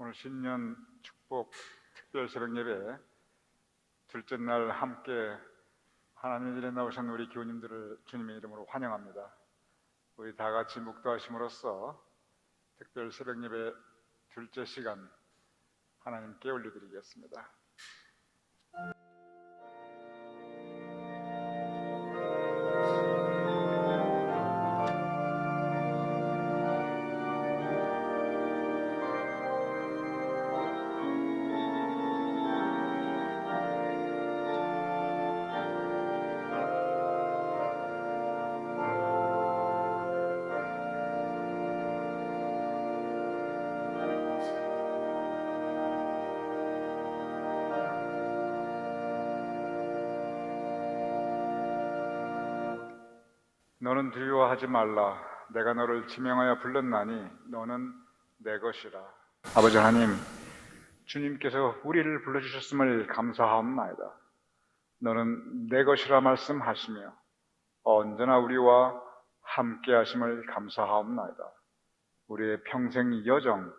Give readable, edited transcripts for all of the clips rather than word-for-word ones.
오늘 신년 축복 특별 새벽 예배 둘째 날 함께 하나님 일에 나오신 우리 교우님들을 주님의 이름으로 환영합니다. 우리 다 같이 묵도하심으로써 특별 새벽 예배 둘째 시간 하나님께 올려드리겠습니다. 너는 두려워하지 말라. 내가 너를 지명하여 불렀나니 너는 내 것이라. 아버지 하나님, 주님께서 우리를 불러주셨음을 감사하옵나이다. 너는 내 것이라 말씀하시며 언제나 우리와 함께 하심을 감사하옵나이다. 우리의 평생 여정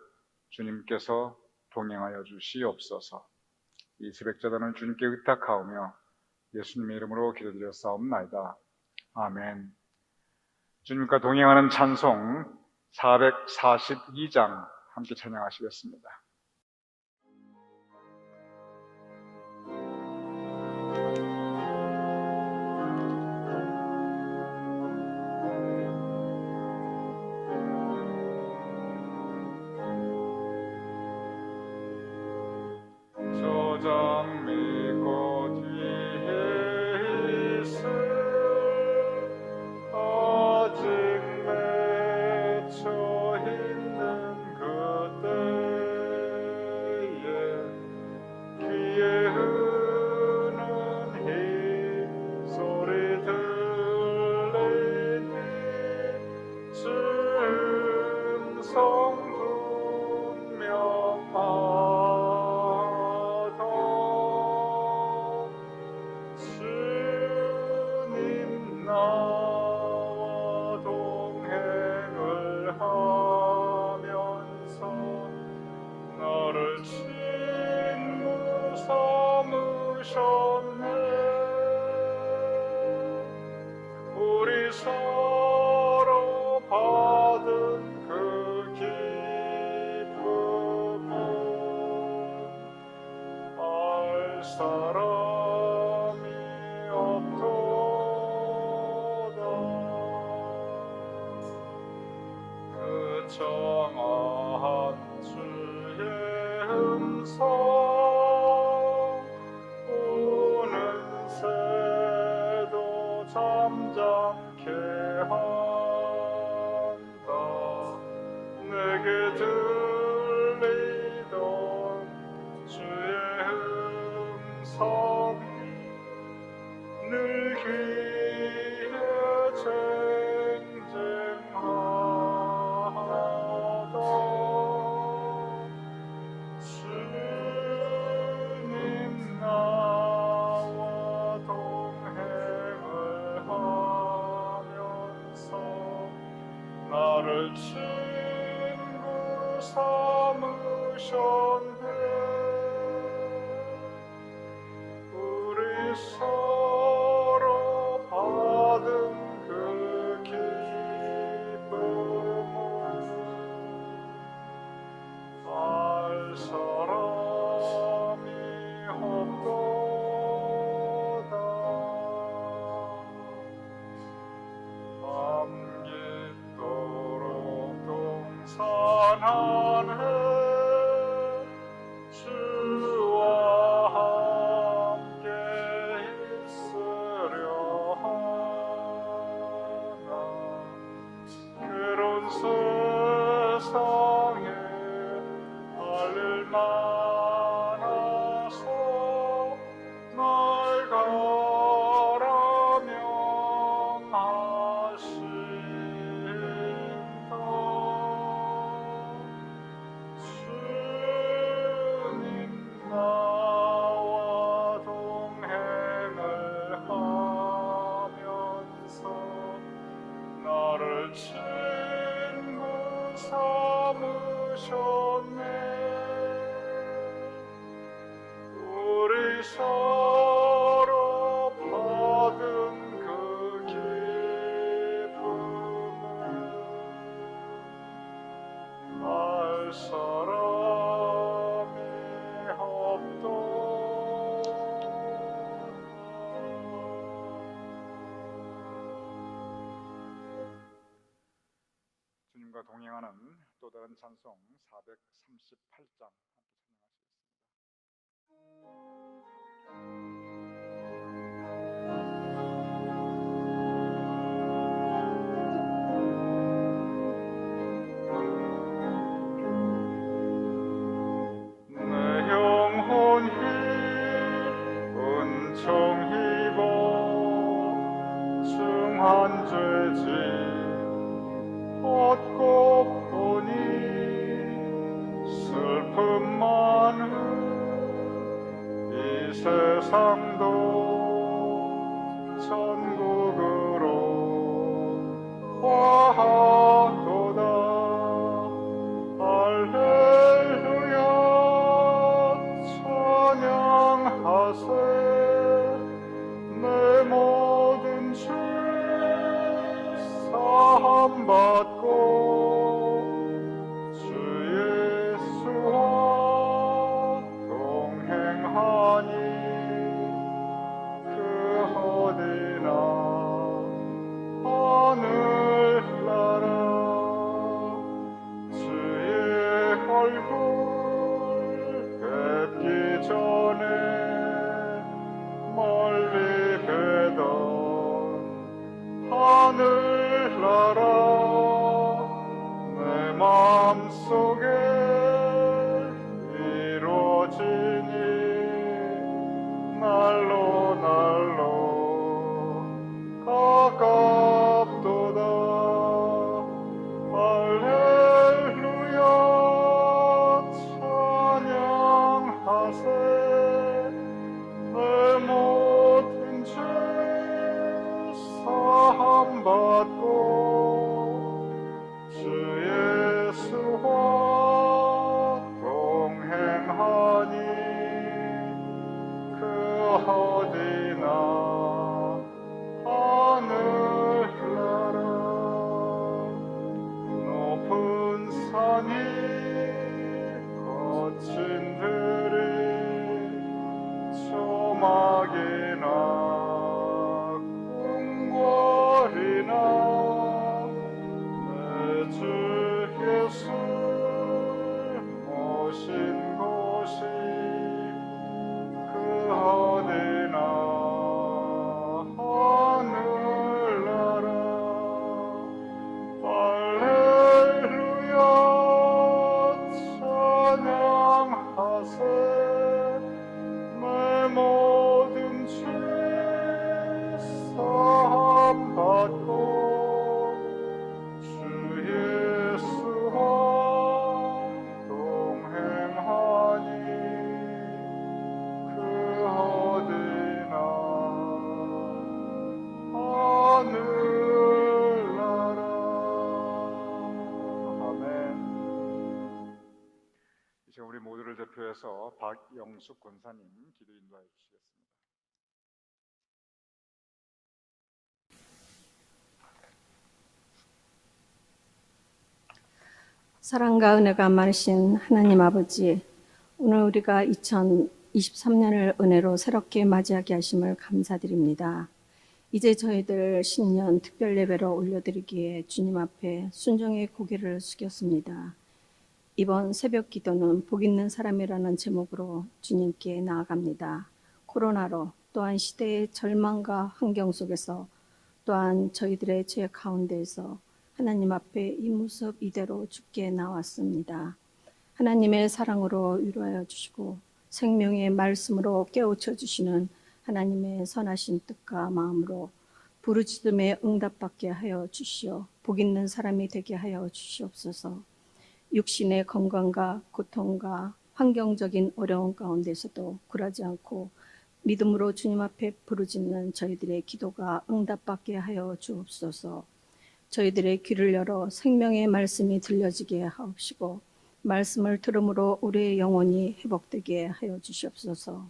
주님께서 동행하여 주시옵소서. 이 새벽자단을 주님께 의탁하오며 예수님의 이름으로 기도드렸사옵나이다. 아멘. 주님과 동행하는 찬송 442장 함께 찬양하시겠습니다. 저장 믿고 뒤에 있을 아직 맺혀 있는 그때에 귀에 흐는 힘 소리 들리니 음성 분명하다. 주님 나와 동행을 하면서 나를 친구 삼으셨네. 우리 서로 받은 그 기쁨은 알 사람이 없도다. 그 정한 주의 음성 우는 새도 잠잠케 한다. 내게 들리던 주의 음성이 늘 귀에 쟁쟁하다. 주님 나와 동행을 하면서 나를 친구 삼으셨네. 우리 서로 받은 그 기쁨은 알 사람이 없도다. 밤깃도록 동산하네. 주와 함께 있으려 하나. 그런 세상에 할 일 많아서 날 가라 명하신다. 주님 나와 동행을 하면서 나를 친구 삼으셨네. 주님과 동행하는 또 다른 찬송 438장 함께 찬양하시겠습니다. 내 영혼이 은총 입어 중한 죄짐 얻고 보니 슬픔 많은 이 세상도 천국으로 화하도다. 할렐루야 찬양하세. 내 모든 죄 사함받고 주 예수와 동행하니 그 어디나 하늘나라 주의 얼굴 뵙기 전에 멀리 뵈던 하늘나라 내 마음속에 이루어지니 날로 날로 가깝도다. 할렐루야 찬양하세. 내 모든 죄 사함받고 주 예수와 동행하니 그 어디나 하늘나라 높은 산이 거친 들이 조막이나 궁궐이나 내 주 예수 모신 곳이 그 어디나 하늘나라. 할렐루야 찬양하세. 내 모든 죄 사함받고 주 예수와 동행하니 그 어디나 하늘나라. 아멘. 이제 우리 모두를 대표해서 박영숙 권사님 기도 인도하여 주시겠습니다. 사랑과 은혜가 많으신 하나님 아버지, 오늘 우리가 2023년을 은혜로 새롭게 맞이하게 하심을 감사드립니다. 이제 저희들 신년 특별 예배로 올려드리기에 주님 앞에 순종의 고개를 숙였습니다. 이번 새벽 기도는 복 있는 사람이라는 제목으로 주님께 나아갑니다. 코로나로 또한 시대의 절망과 환경 속에서 또한 저희들의 죄 가운데에서 하나님 앞에 이 모습 이대로 죽게 나왔습니다. 하나님의 사랑으로 위로하여 주시고 생명의 말씀으로 깨우쳐 주시는 하나님의 선하신 뜻과 마음으로 부르짖음에 응답받게 하여 주시어 복 있는 사람이 되게 하여 주시옵소서. 육신의 건강과 고통과 환경적인 어려운 가운데서도 굴하지 않고 믿음으로 주님 앞에 부르짖는 저희들의 기도가 응답받게 하여 주옵소서. 저희들의 귀를 열어 생명의 말씀이 들려지게 하옵시고 말씀을 들음으로 우리의 영혼이 회복되게 하여 주시옵소서.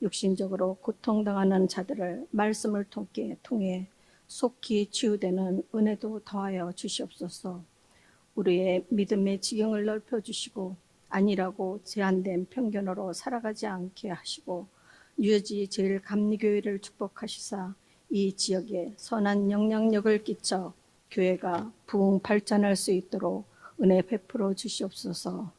육신적으로 고통당하는 자들을 말씀을 통해 속히 치유되는 은혜도 더하여 주시옵소서. 우리의 믿음의 지경을 넓혀주시고 안일하고 제한된 편견으로 살아가지 않게 하시고 뉴저지 제일감리교회를 축복하시사 이 지역에 선한 영향력을 끼쳐 교회가 부흥 발전할 수 있도록 은혜 베풀어 주시옵소서.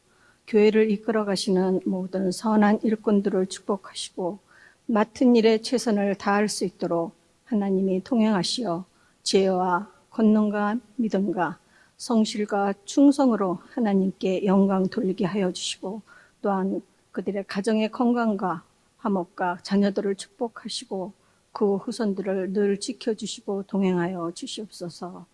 교회를 이끌어 가시는 모든 선한 일꾼들을 축복하시고 맡은 일에 최선을 다할 수 있도록 하나님이 동행하시어 지혜와 권능과 믿음과 성실과 충성으로 하나님께 영광 돌리게 하여 주시고, 또한 그들의 가정의 건강과 화목과 자녀들을 축복하시고 그 후손들을 늘 지켜주시고 동행하여 주시옵소서.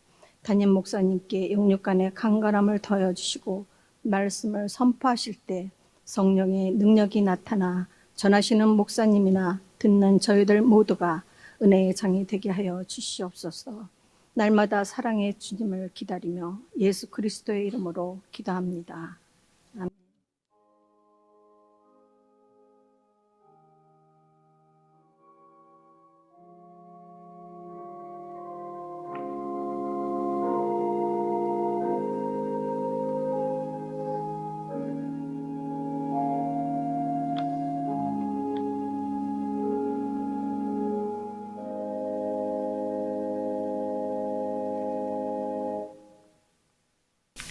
담임 목사님께 영육간의 강건함을 더하여 주시고 말씀을 선포하실 때 성령의 능력이 나타나 전하시는 목사님이나 듣는 저희들 모두가 은혜의 장이 되게 하여 주시옵소서. 날마다 사랑의 주님을 기다리며 예수 그리스도의 이름으로 기도합니다. 아멘.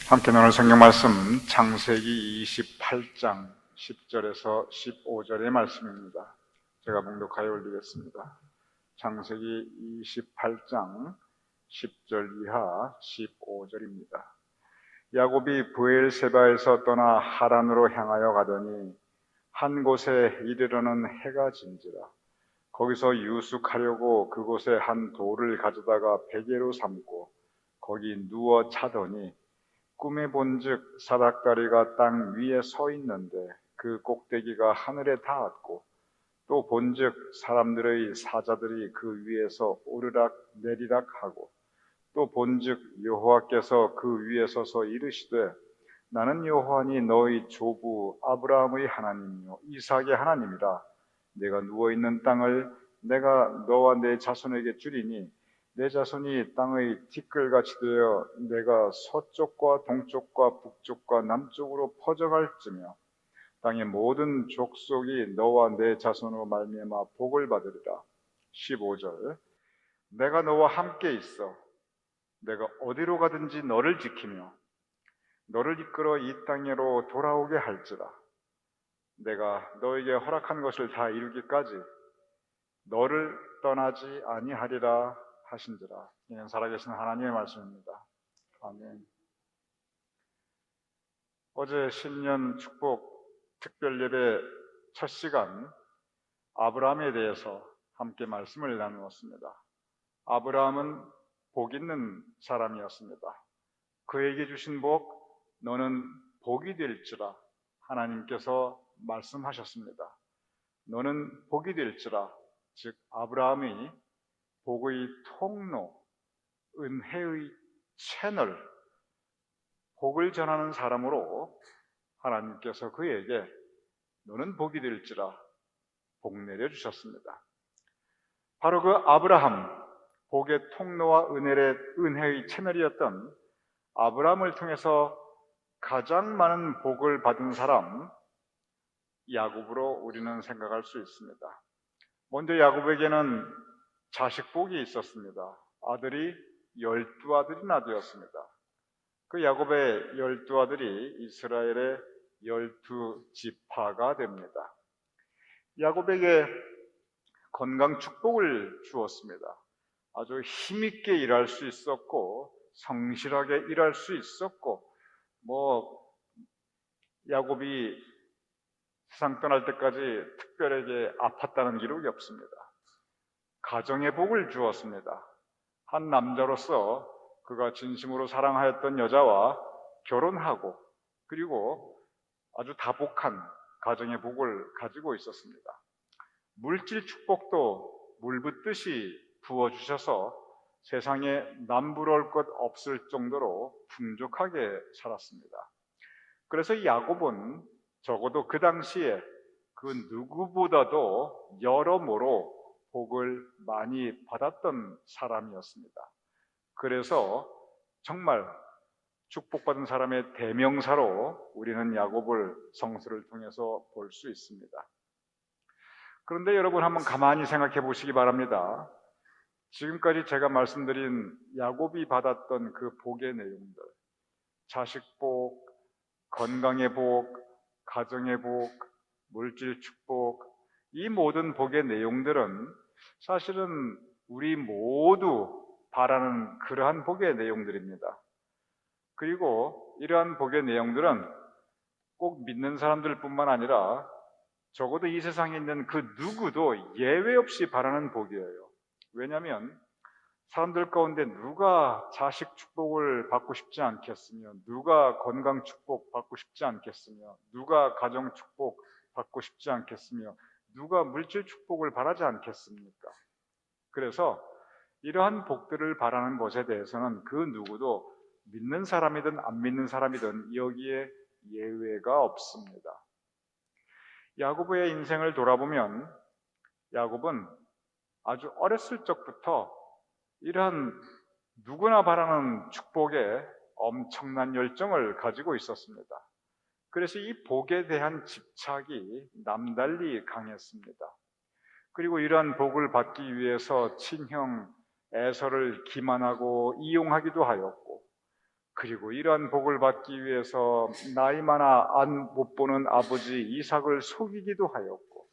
함께 나눌 성경 말씀 창세기 28장 10절에서 15절의 말씀입니다. 제가 봉독하여 올리겠습니다. 창세기 28장 10절 이하 15절입니다. 야곱이 브엘세바에서 떠나 하란으로 향하여 가더니 한 곳에 이르러는 해가 진지라. 거기서 유숙하려고 그곳에 한 돌을 가져다가 베개로 삼고 거기 누워 자더니 꿈에 본즉 사닥다리가 땅 위에 서 있는데 그 꼭대기가 하늘에 닿았고, 또 본즉 사람들의 사자들이 그 위에서 오르락 내리락 하고, 또 본즉 여호와께서 그 위에 서서 이르시되 나는 여호와니 너희 조부 아브라함의 하나님이요 이삭의 하나님이라. 내가 누워있는 땅을 내가 너와 내 자손에게 주리니 내 자손이 땅의 티끌같이 되어 내가 서쪽과 동쪽과 북쪽과 남쪽으로 퍼져갈지며 땅의 모든 족속이 너와 내 자손으로 말미암아 복을 받으리라. 15절 내가 너와 함께 있어 내가 어디로 가든지 너를 지키며 너를 이끌어 이 땅으로 돌아오게 할지라. 내가 너에게 허락한 것을 다 이루기까지 너를 떠나지 아니하리라 하신지라. 이는 살아계신 하나님의 말씀입니다. 아멘. 어제 신년 축복 특별예배 첫 시간 아브라함에 대해서 함께 말씀을 나누었습니다. 아브라함은 복 있는 사람이었습니다. 그에게 주신 복 너는 복이 될지라 하나님께서 말씀하셨습니다. 너는 복이 될지라, 즉 아브라함이 복의 통로, 은혜의 채널, 복을 전하는 사람으로 하나님께서 그에게 너는 복이 될지라 복 내려주셨습니다. 바로 그 아브라함, 복의 통로와 은혜의 채널이었던 아브라함을 통해서 가장 많은 복을 받은 사람 야곱으로 우리는 생각할 수 있습니다. 먼저 야곱에게는 자식복이 있었습니다. 아들이 12아들이나 되었습니다. 그 야곱의 12아들이 이스라엘의 12지파가 됩니다. 야곱에게 건강 축복을 주었습니다. 아주 힘있게 일할 수 있었고 성실하게 일할 수 있었고, 야곱이 세상 떠날 때까지 특별하게 아팠다는 기록이 없습니다. 가정의 복을 주었습니다. 한 남자로서 그가 진심으로 사랑하였던 여자와 결혼하고, 그리고 아주 다복한 가정의 복을 가지고 있었습니다. 물질 축복도 물붓듯이 부어주셔서 세상에 남부러울 것 없을 정도로 풍족하게 살았습니다. 그래서 야곱은 적어도 그 당시에 그 누구보다도 여러모로 복을 많이 받았던 사람이었습니다. 그래서 정말 축복받은 사람의 대명사로 우리는 야곱을 성서를 통해서 볼 수 있습니다. 그런데 여러분 한번 가만히 생각해 보시기 바랍니다. 지금까지 제가 말씀드린 야곱이 받았던 그 복의 내용들, 자식 복, 건강의 복, 가정의 복, 물질 축복, 이 모든 복의 내용들은 사실은 우리 모두 바라는 그러한 복의 내용들입니다. 그리고 이러한 복의 내용들은 꼭 믿는 사람들 뿐만 아니라 적어도 이 세상에 있는 그 누구도 예외 없이 바라는 복이에요. 왜냐하면 사람들 가운데 누가 자식 축복을 받고 싶지 않겠으며, 누가 건강 축복 받고 싶지 않겠으며, 누가 가정 축복 받고 싶지 않겠으며, 누가 물질 축복을 바라지 않겠습니까? 그래서 이러한 복들을 바라는 것에 대해서는 그 누구도 믿는 사람이든 안 믿는 사람이든 여기에 예외가 없습니다. 야고보의 인생을 돌아보면 야곱은 아주 어렸을 적부터 이러한 누구나 바라는 축복에 엄청난 열정을 가지고 있었습니다. 그래서 이 복에 대한 집착이 남달리 강했습니다. 그리고 이러한 복을 받기 위해서 친형 에서를 기만하고 이용하기도 하였고, 그리고 이러한 복을 받기 위해서 나이 많아 안 못 보는 아버지 이삭을 속이기도 하였고,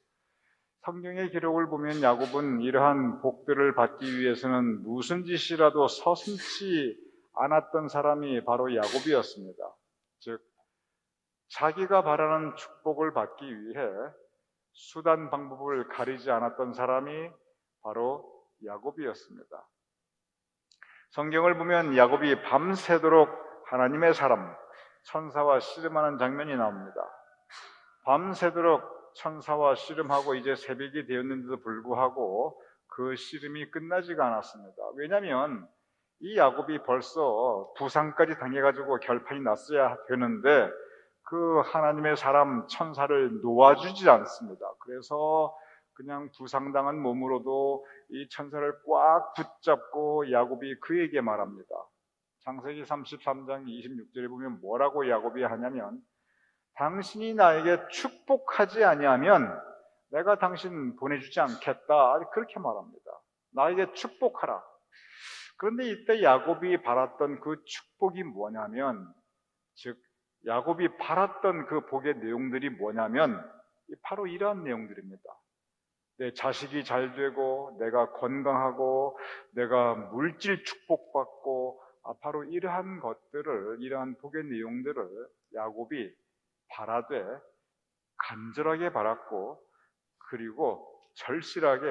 성경의 기록을 보면 야곱은 이러한 복들을 받기 위해서는 무슨 짓이라도 서슴지 않았던 사람이 바로 야곱이었습니다. 즉, 자기가 바라는 축복을 받기 위해 수단 방법을 가리지 않았던 사람이 바로 야곱이었습니다. 성경을 보면 야곱이 밤새도록 하나님의 사람, 천사와 씨름하는 장면이 나옵니다. 밤새도록 천사와 씨름하고 이제 새벽이 되었는데도 불구하고 그 씨름이 끝나지가 않았습니다. 왜냐하면 이 야곱이 벌써 부상까지 당해가지고 결판이 났어야 되는데 그 하나님의 사람 천사를 놓아주지 않습니다. 그래서 그냥 부상당한 몸으로도 이 천사를 꽉 붙잡고 야곱이 그에게 말합니다. 창세기 33장 26절에 보면 뭐라고 야곱이 하냐면, 당신이 나에게 축복하지 아니하면 내가 당신 보내주지 않겠다, 그렇게 말합니다. 나에게 축복하라. 그런데 이때 야곱이 바랐던 그 축복이 뭐냐면, 즉 야곱이 바랐던 그 복의 내용들이 뭐냐면 바로 이러한 내용들입니다. 내 자식이 잘 되고, 내가 건강하고, 내가 물질 축복받고, 바로 이러한 것들을, 이러한 복의 내용들을 야곱이 바라되 간절하게 바랐고, 그리고 절실하게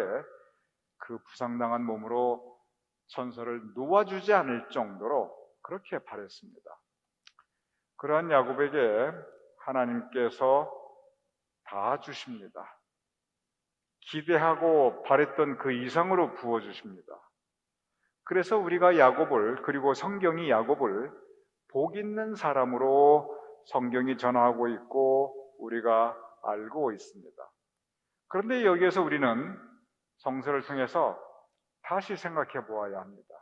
그 부상당한 몸으로 천사를 놓아주지 않을 정도로 그렇게 바랬습니다. 그러한 야곱에게 하나님께서 다 주십니다. 기대하고 바랬던 그 이상으로 부어주십니다. 그래서 우리가 야곱을, 그리고 성경이 야곱을 복 있는 사람으로 성경이 전하고 있고 우리가 알고 있습니다. 그런데 여기에서 우리는 성서를 통해서 다시 생각해 보아야 합니다.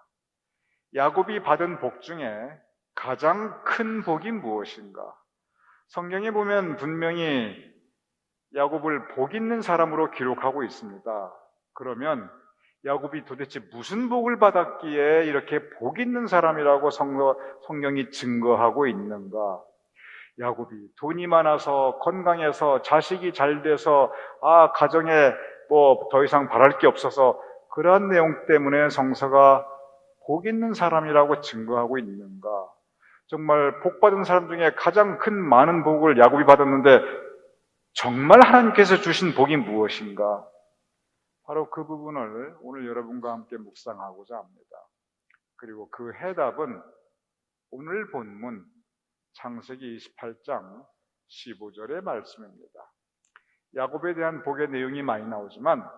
야곱이 받은 복 중에 가장 큰 복이 무엇인가? 성경에 보면 분명히 야곱을 복 있는 사람으로 기록하고 있습니다. 그러면 야곱이 도대체 무슨 복을 받았기에 이렇게 복 있는 사람이라고 성경이 증거하고 있는가? 야곱이 돈이 많아서, 건강해서, 자식이 잘 돼서, 가정에 뭐 더 이상 바랄 게 없어서 그러한 내용 때문에 성서가 복 있는 사람이라고 증거하고 있는가? 정말 복 받은 사람 중에 가장 큰 많은 복을 야곱이 받았는데 정말 하나님께서 주신 복이 무엇인가? 바로 그 부분을 오늘 여러분과 함께 묵상하고자 합니다. 그리고 그 해답은 오늘 본문 창세기 28장 15절의 말씀입니다. 야곱에 대한 복의 내용이 많이 나오지만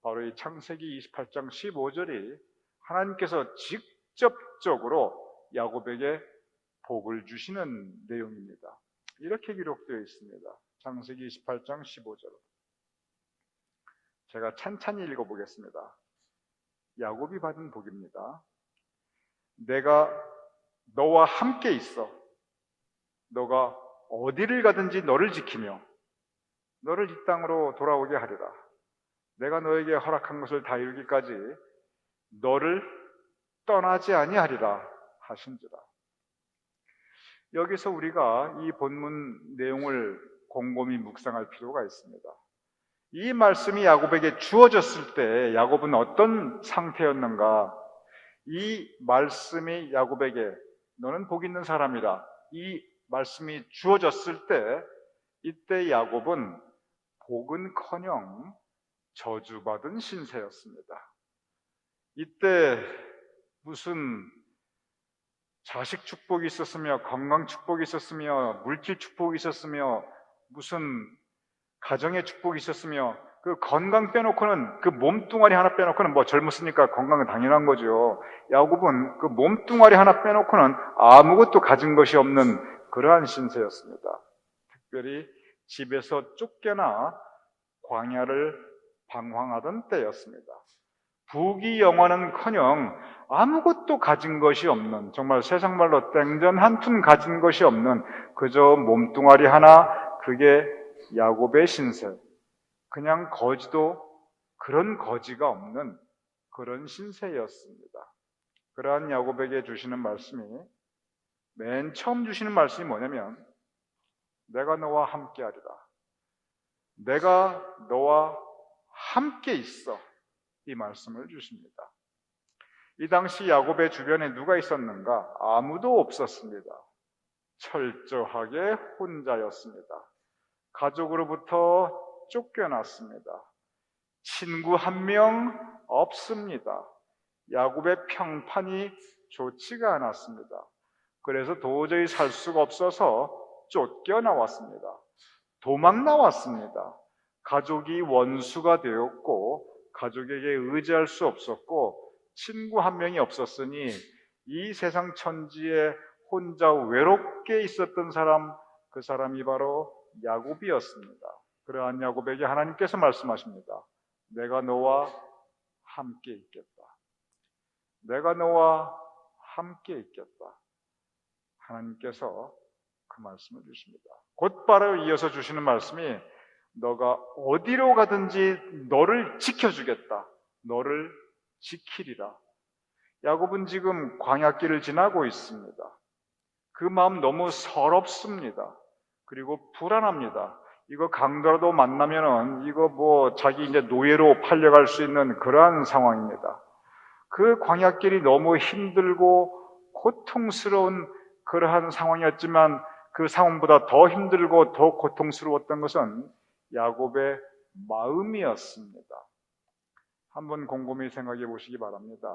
바로 이 창세기 28장 15절이 하나님께서 직접적으로 야곱에게 복을 주시는 내용입니다. 이렇게 기록되어 있습니다. 창세기 28장 15절. 제가 찬찬히 읽어보겠습니다. 야곱이 받은 복입니다. 내가 너와 함께 있어. 너가 어디를 가든지 너를 지키며 너를 이 땅으로 돌아오게 하리라. 내가 너에게 허락한 것을 다 이루기까지 너를 떠나지 아니하리라 하신지라. 여기서 우리가 이 본문 내용을 곰곰이 묵상할 필요가 있습니다. 이 말씀이 야곱에게 주어졌을 때 야곱은 어떤 상태였는가? 이 말씀이 야곱에게 너는 복 있는 사람이라, 이 말씀이 주어졌을 때 이때 야곱은 복은커녕 저주받은 신세였습니다. 이때 무슨 자식 축복이 있었으며 건강 축복이 있었으며 물질 축복이 있었으며 무슨 가정의 축복이 있었으며 그 건강 빼놓고는, 그 몸뚱아리 하나 빼놓고는, 뭐 젊었으니까 건강은 당연한 거죠. 야곱은 그 몸뚱아리 하나 빼놓고는 아무것도 가진 것이 없는 그러한 신세였습니다. 특별히 집에서 쫓겨나 광야를 방황하던 때였습니다. 부귀영화는커녕 아무것도 가진 것이 없는, 정말 세상 말로 땡전 한 푼 가진 것이 없는 그저 몸뚱아리 하나, 그게 야곱의 신세. 그냥 거지도 그런 거지가 없는 그런 신세였습니다. 그러한 야곱에게 주시는 말씀이, 맨 처음 주시는 말씀이 뭐냐면 내가 너와 함께하리라. 내가 너와 함께 있어. 이 말씀을 주십니다. 이 당시 야곱의 주변에 누가 있었는가? 아무도 없었습니다. 철저하게 혼자였습니다. 가족으로부터 쫓겨났습니다. 친구 한 명 없습니다. 야곱의 평판이 좋지가 않았습니다. 그래서 도저히 살 수가 없어서 쫓겨나왔습니다. 도망 나왔습니다. 가족이 원수가 되었고 가족에게 의지할 수 없었고 친구 한 명이 없었으니 이 세상 천지에 혼자 외롭게 있었던 사람, 그 사람이 바로 야곱이었습니다. 그러한 야곱에게 하나님께서 말씀하십니다. 내가 너와 함께 있겠다. 내가 너와 함께 있겠다. 하나님께서 그 말씀을 주십니다. 곧바로 이어서 주시는 말씀이 너가 어디로 가든지 너를 지켜주겠다. 너를 지키리라. 야곱은 지금 광야길을 지나고 있습니다. 그 마음 너무 서럽습니다. 그리고 불안합니다. 이거 강도라도 만나면은 이거 뭐 자기 이제 노예로 팔려갈 수 있는 그러한 상황입니다. 그 광야길이 너무 힘들고 고통스러운 그러한 상황이었지만 그 상황보다 더 힘들고 더 고통스러웠던 것은 야곱의 마음이었습니다. 한번 곰곰이 생각해 보시기 바랍니다.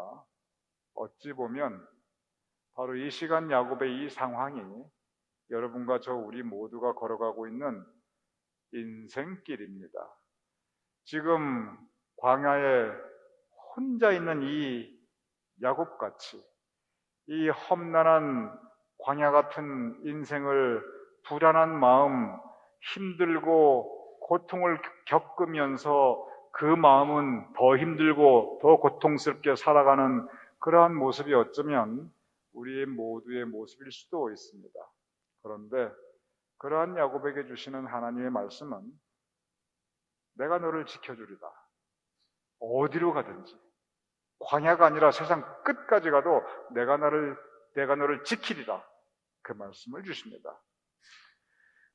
어찌 보면 바로 이 시간 야곱의 이 상황이 여러분과 저 우리 모두가 걸어가고 있는 인생길입니다. 지금 광야에 혼자 있는 이 야곱같이 이 험난한 광야 같은 인생을 불안한 마음, 힘들고 고통을 겪으면서 그 마음은 더 힘들고 더 고통스럽게 살아가는 그러한 모습이 어쩌면 우리 모두의 모습일 수도 있습니다. 그런데 그러한 야곱에게 주시는 하나님의 말씀은 내가 너를 지켜주리다. 어디로 가든지 광야가 아니라 세상 끝까지 가도 내가 너를 지키리라. 그 말씀을 주십니다.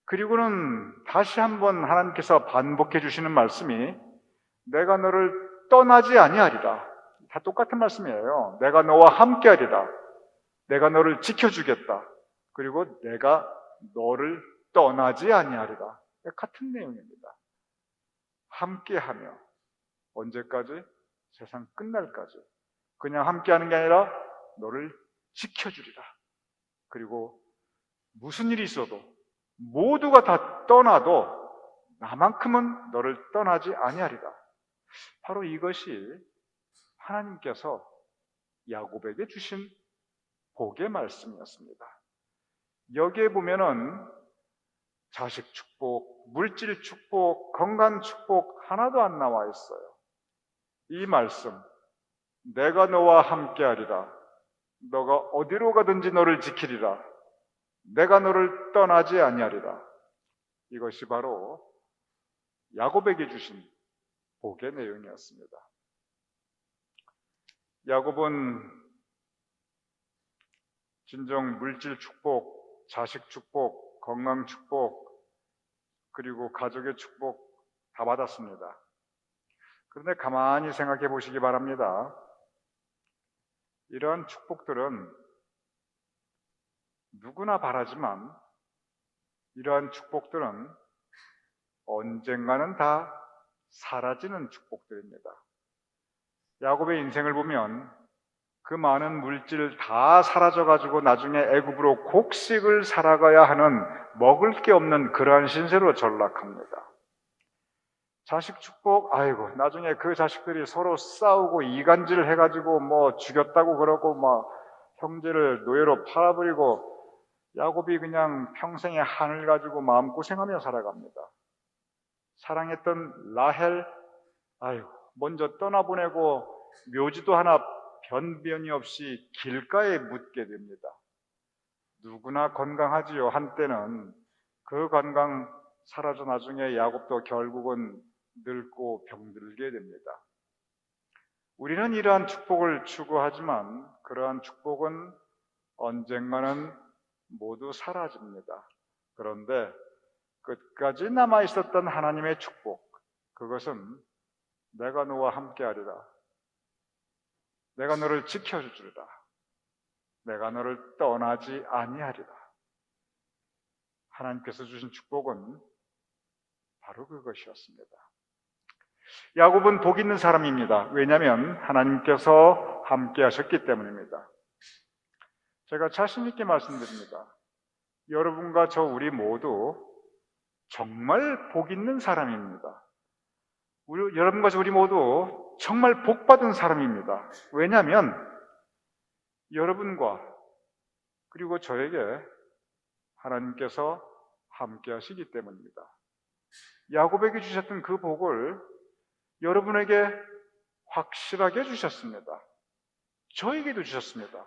그리고는 다시 한번 하나님께서 반복해 주시는 말씀이 내가 너를 떠나지 아니하리라. 다 똑같은 말씀이에요. 내가 너와 함께하리라. 내가 너를 지켜주겠다. 그리고 내가 너를 떠나지 아니하리라. 같은 내용입니다. 함께하며 언제까지? 세상 끝날까지. 그냥 함께하는 게 아니라 너를 지켜주리라. 그리고 무슨 일이 있어도 모두가 다 떠나도 나만큼은 너를 떠나지 아니하리라. 바로 이것이 하나님께서 야곱에게 주신 복의 말씀이었습니다. 여기에 보면은 자식 축복, 물질 축복, 건강 축복 하나도 안 나와 있어요. 이 말씀, 내가 너와 함께하리라. 너가 어디로 가든지 너를 지키리라. 내가 너를 떠나지 아니하리라. 이것이 바로 야곱에게 주신 복의 내용이었습니다. 야곱은 진정 물질 축복, 자식 축복, 건강 축복, 그리고 가족의 축복 다 받았습니다. 그런데 가만히 생각해 보시기 바랍니다. 이러한 축복들은 누구나 바라지만 이러한 축복들은 언젠가는 다 사라지는 축복들입니다. 야곱의 인생을 보면 그 많은 물질 다 사라져가지고 나중에 애굽으로 곡식을 살아가야 하는 먹을 게 없는 그러한 신세로 전락합니다. 자식 축복, 아이고, 나중에 그 자식들이 서로 싸우고 이간질 해가지고 뭐 죽였다고 그러고 뭐 형제를 노예로 팔아버리고 야곱이 그냥 평생의 한을 가지고 마음고생하며 살아갑니다. 사랑했던 라헬, 아이고, 먼저 떠나보내고 묘지도 하나 변변이 없이 길가에 묻게 됩니다. 누구나 건강하지요. 한때는 그 건강 사라져 나중에 야곱도 결국은 늙고 병들게 됩니다. 우리는 이러한 축복을 추구하지만 그러한 축복은 언젠가는 모두 사라집니다. 그런데 끝까지 남아 있었던 하나님의 축복, 그것은 내가 너와 함께하리라. 내가 너를 지켜주리라. 내가 너를 떠나지 아니하리라. 하나님께서 주신 축복은 바로 그것이었습니다. 야곱은 복 있는 사람입니다. 왜냐하면 하나님께서 함께 하셨기 때문입니다. 제가 자신 있게 말씀드립니다. 여러분과 저 우리 모두 정말 복 있는 사람입니다. 여러분과 저 우리 모두 정말 복 받은 사람입니다. 왜냐하면 여러분과 그리고 저에게 하나님께서 함께 하시기 때문입니다. 야곱에게 주셨던 그 복을 여러분에게 확실하게 주셨습니다. 저에게도 주셨습니다.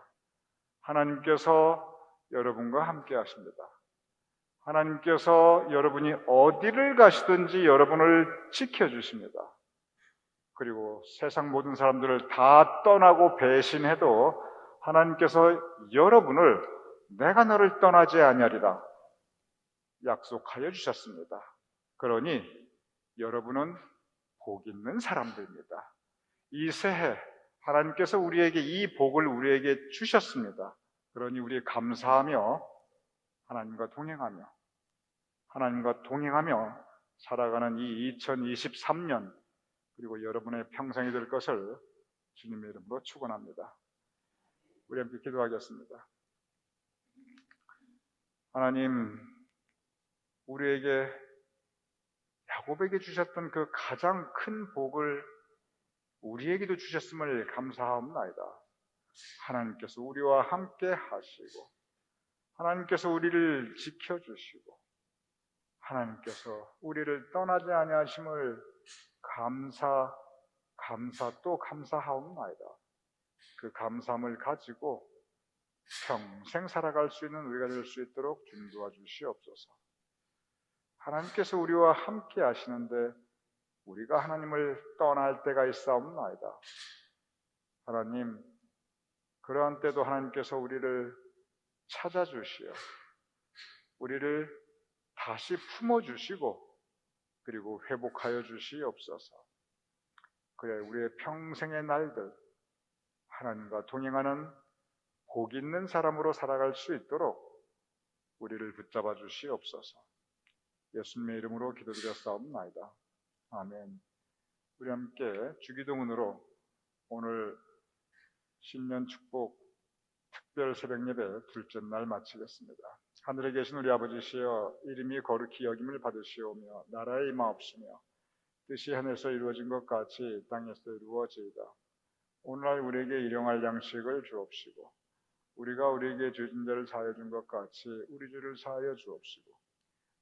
하나님께서 여러분과 함께 하십니다. 하나님께서 여러분이 어디를 가시든지 여러분을 지켜주십니다. 그리고 세상 모든 사람들을 다 떠나고 배신해도 하나님께서 여러분을 내가 너를 떠나지 아니하리라 약속하여 주셨습니다. 그러니 여러분은 복 있는 사람들입니다. 이 새해 하나님께서 우리에게 이 복을 우리에게 주셨습니다. 그러니 우리 감사하며 하나님과 동행하며 살아가는 이 2023년 그리고 여러분의 평생이 될 것을 주님의 이름으로 축원합니다. 우리 함께 기도하겠습니다. 하나님, 우리에게 야곱에게 주셨던 그 가장 큰 복을 우리에게도 주셨음을 감사하옵나이다. 하나님께서 우리와 함께 하시고 하나님께서 우리를 지켜주시고 하나님께서 우리를 떠나지 아니하심을 감사 또 감사하옵나이다. 그 감사함을 가지고 평생 살아갈 수 있는 우리가 될 수 있도록 좀 도와주시옵소서. 하나님께서 우리와 함께 하시는데 우리가 하나님을 떠날 때가 있사옵나이다. 하나님, 그러한 때도 하나님께서 우리를 찾아주시어 우리를 다시 품어주시고 그리고 회복하여 주시옵소서. 그래 우리의 평생의 날들 하나님과 동행하는 복 있는 사람으로 살아갈 수 있도록 우리를 붙잡아 주시옵소서. 예수님의 이름으로 기도드렸사옵나이다. 아멘. 우리 함께 주기도문으로 오늘 신년 축복 특별 새벽 예배 둘째 날 마치겠습니다. 하늘에 계신 우리 아버지시여, 이름이 거룩히 여김을 받으시오며 나라의 임하옵시며 뜻이 하늘에서 이루어진 것 같이 땅에서 이루어지이다. 오늘날 우리에게 일용할 양식을 주옵시고 우리가 우리에게 죄진 자를 사하여 준 것 같이 우리 죄를 사하여 주옵시고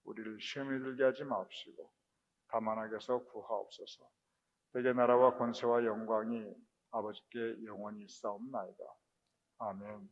우리를 시험에 들게 하지 마옵시고 다만 악에서 구하옵소서. 대개 나라와 권세와 영광이 아버지께 영원히 있사옵나이다. 아멘.